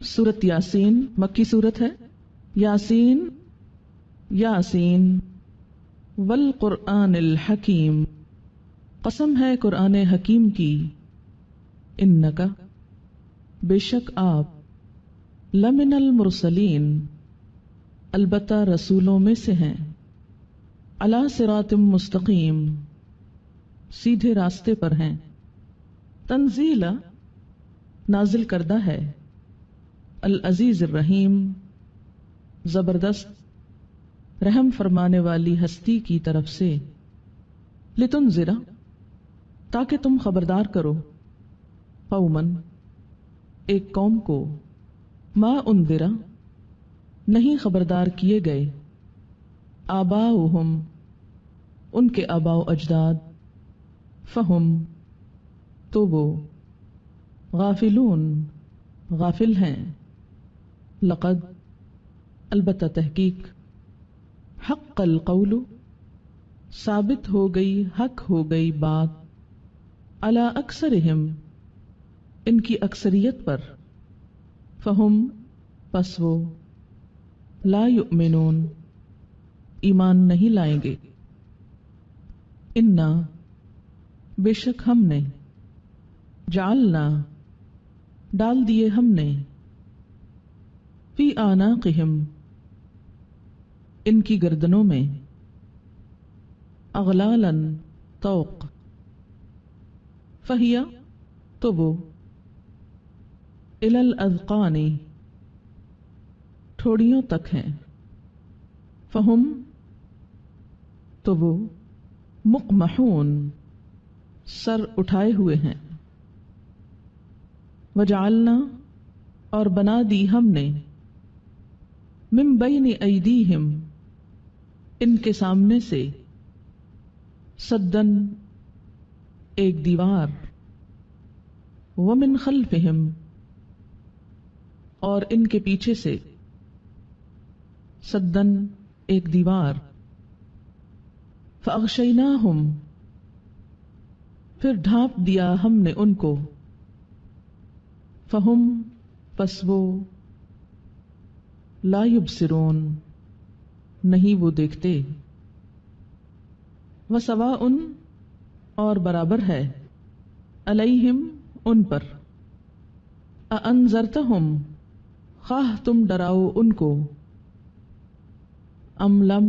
سورت یاسین مکی سورت ہے. یاسین یاسین والقرآن الحکیم، قسم ہے قرآن حکیم کی. انکا، بے شک آپ، لمن المرسلین، البتہ رسولوں میں سے ہیں. علی صراط مستقیم، سیدھے راستے پر ہیں. تنزیلا، نازل کردہ ہے. العزیز الرحیم، زبردست رحم فرمانے والی ہستی کی طرف سے. لتنذرا، تاکہ تم خبردار کرو. قومن، ایک قوم کو. ما انذرا، نہیں خبردار کیے گئے. آباؤہم، ان کے آباء و اجداد. فہم، تو وہ. غافلون، غافل ہیں. لقد، البتہ تحقیق. حق القول، ثابت ہو گئی، حق ہو گئی بات. علی اکثرہم، ان کی اکثریت پر. فہم، پس وہ. لا یؤمنون، ایمان نہیں لائیں گے. انا، بے شک ہم نے. جعلنا، ڈال دیے ہم نے. فی اعناقہم، ان کی گردنوں میں. اغلالا، طوق. فہیا، تو وہ. الی الاذقان، ٹھوڑیوں تک ہیں. فہم، تو وہ. مقمحون، سر اٹھائے ہوئے ہیں. وجعلنا، اور بنا دی ہم نے. من بین ایدیہم، ان کے سامنے سے. سدن، ایک دیوار. ومن خلفہم، اور ان کے پیچھے سے. سدن، ایک دیوار. فاغشیناہم، پھر ڈھانپ دیا ہم نے ان کو. فہم، پس وہ. لا یبصرون، نہیں وہ دیکھتے. وسواء، اور برابر ہے. علیہم، ان پر. اانذرتہم، خواہ تم ڈراؤ ان کو. ام لم،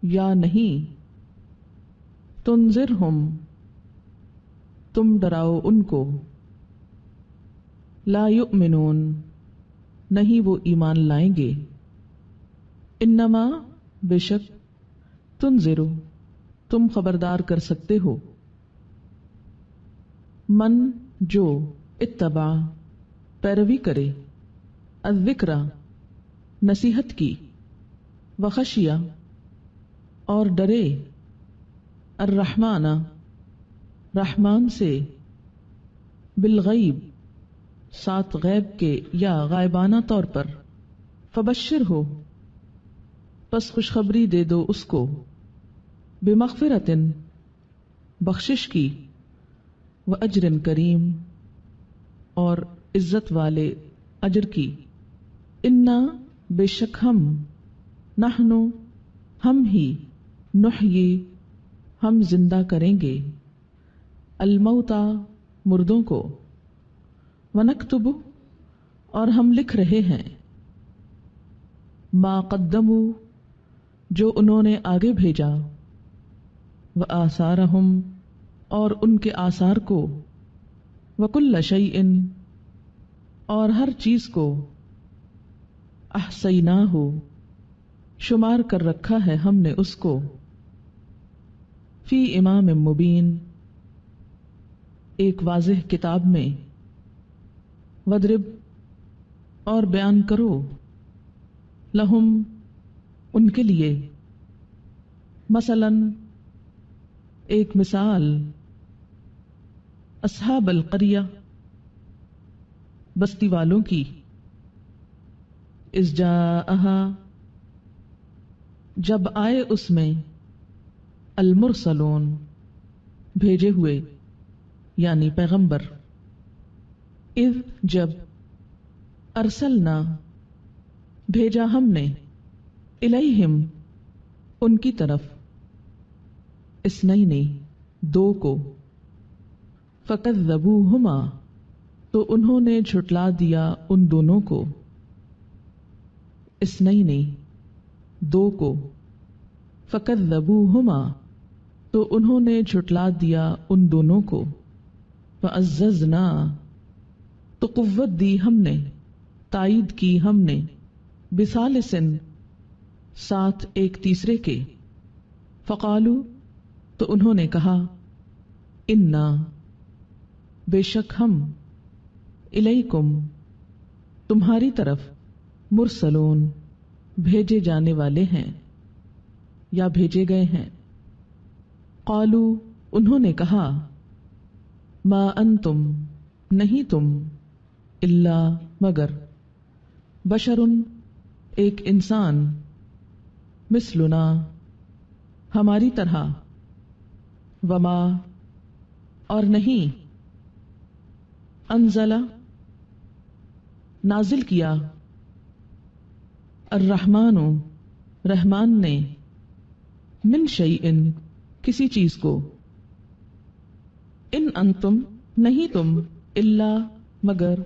یا نہیں. تنذرہم، تم ڈراؤ ان کو. لا یؤمنون، نہیں وہ ایمان لائیں گے. انما، بے شک. تنذر، تم خبردار کر سکتے ہو. من، جو. اتبع، پیروی کرے. الذکر، نصیحت کی. وخشیہ، اور ڈرے. الرحمن، رحمان سے. بالغیب، ساتھ غیب کے یا غائبانہ طور پر. فبشر ہو، پس خوشخبری دے دو اس کو. بمغفرۃ، بخشش کی. واجر کریم، اور عزت والے اجر کی. انا، بے شک ہم. نحن، ہم ہی. نحیی، ہم زندہ کریں گے. الموتى، مردوں کو. ونکتب، اور ہم لکھ رہے ہیں. ما قدموا، جو انہوں نے آگے بھیجا. وآثارہم، اور ان کے آثار کو. وکل شیء، اور ہر چیز کو. احصیناہ، شمار کر رکھا ہے ہم نے اس کو. فی امام مبین، ایک واضح کتاب میں. وَاضْرِبْ، اور بیان کرو. لہم، ان کے لیے. مثلاً، ایک مثال. اصحاب القریہ، بستی والوں کی. اذ جاءہا، جب آئے اس میں. المرسلون، بھیجے ہوئے، یعنی پیغمبر. اذ، جب. ارسلنا بھیجا ہم نے، الیہم ان کی طرف، اثنین دو کو، فکذبوہما تو انہوں نے جھٹلا دیا ان دونوں کو، اثنین دو کو، فکذبوہما تو انہوں نے جھٹلا دیا ان دونوں کو، فعززنا تو قوت دی ہم نے، تائید کی ہم نے، بثالثن ساتھ ایک تیسرے کے، فقالو تو انہوں نے کہا، انا بے شک ہم، الیکم تمہاری طرف، مرسلون بھیجے جانے والے ہیں یا بھیجے گئے ہیں۔ قالو انہوں نے کہا، ما انتم نہیں تم، الا مگر، بشرن ایک انسان، مثلنا ہماری طرح، وما اور نہیں، انزل نازل کیا، الرحمن رحمان نے، من شیئن کسی چیز کو، ان انتم نہیں تم، الا مگر،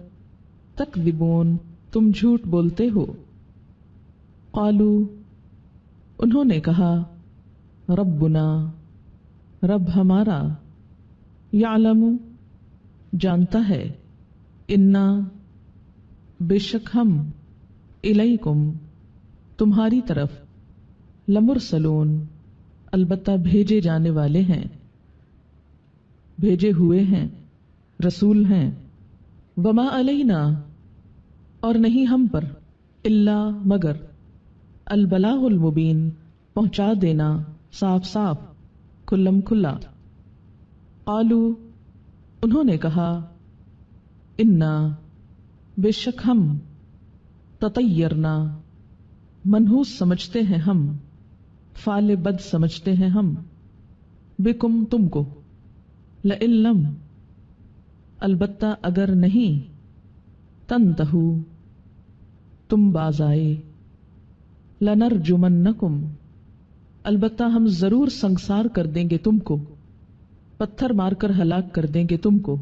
تکذبون تم جھوٹ بولتے ہو۔ قالو انہوں نے کہا، ربنا رب ہمارا، یعلم جانتا ہے، انا بے شک ہم، الیکم تمہاری طرف، لمرسلون البتہ بھیجے جانے والے ہیں، بھیجے ہوئے ہیں، رسول ہیں، وما علینا اور نہیں ہم پر، الا مگر، البلاغ المبین پہنچا دینا صاف صاف، کھلم کھلا۔ قالو انہوں نے کہا، انا بے شک ہم، تطیرنا منحوس سمجھتے ہیں ہم، فعل بد سمجھتے ہیں ہم، بکم تم کو، لئن لم البتہ اگر نہیں، تنتہو تم باز آئے، لنرجمنکم البتہ ہم ضرور سنگسار کر دیں گے تم کو، پتھر مار کر ہلاک کر دیں گے تم کو،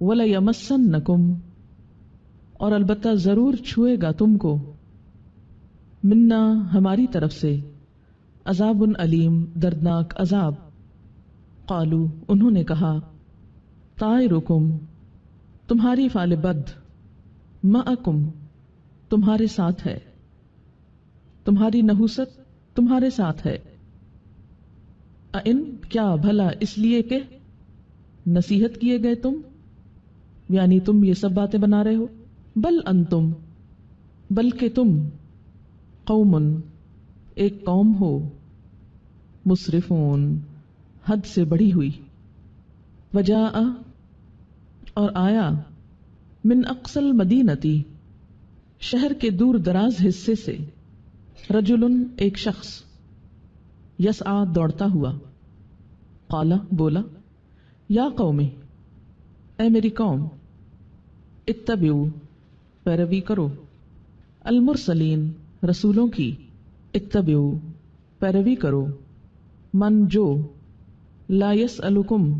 وَلَيَمَسَّنَّكُمْ اور البتہ ضرور چھوئے گا تم کو، منا ہماری طرف سے، عذاب علیم دردناک عذاب۔ قالو انہوں نے کہا، طائرکم تمہاری فعل بد، معکم تمہارے ساتھ ہے، تمہاری نحوست تمہارے ساتھ ہے، کیا بھلا اس لیے کہ نصیحت کیے گئے تم، یعنی تم یہ سب باتیں بنا رہے ہو، بل انتم بلکہ تم، قوم ایک قوم ہو، مسرفون حد سے بڑھی ہوئی، وجاء اور آیا، من اقصى المدینتی شہر کے دور دراز حصے سے، رجل ایک شخص، یسعی دوڑتا ہوا، قال بولا، یا قوم اے میری قوم، اتبعوا پیروی کرو، المرسلین رسولوں کی، اتبعوا پیروی کرو، من جو، لا یسألکم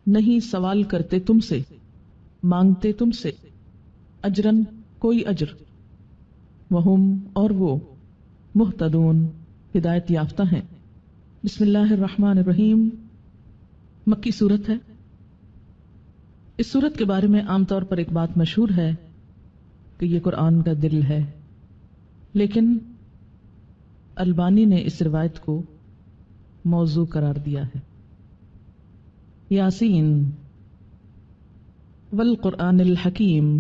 نہیں سوال کرتے تم سے، مانگتے تم سے، اجرن کوئی اجر، وہم اور وہ، مہتدون ہدایت یافتہ ہیں۔ بسم اللہ الرحمن الرحیم، مکی سورت ہے۔ اس سورت کے بارے میں عام طور پر ایک بات مشہور ہے کہ یہ قرآن کا دل ہے، لیکن البانی نے اس روایت کو موضوع قرار دیا ہے۔ یاسین والقرآن الحکیم،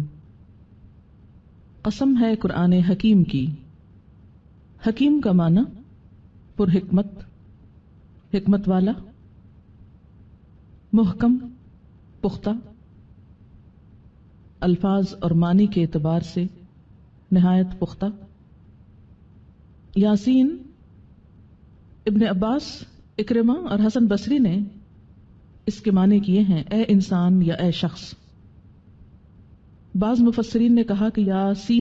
قسم ہے قرآن حکیم کی۔ حکیم کا معنی پر حکمت، حکمت والا، محکم پختہ، الفاظ اور معنی کے اعتبار سے نہایت پختہ۔ یاسین ابن عباس، اکرمہ اور حسن بصری نے اس کے معنی کیے ہیں اے انسان یا اے شخص۔ بعض مفسرین نے کہا کہ یاسین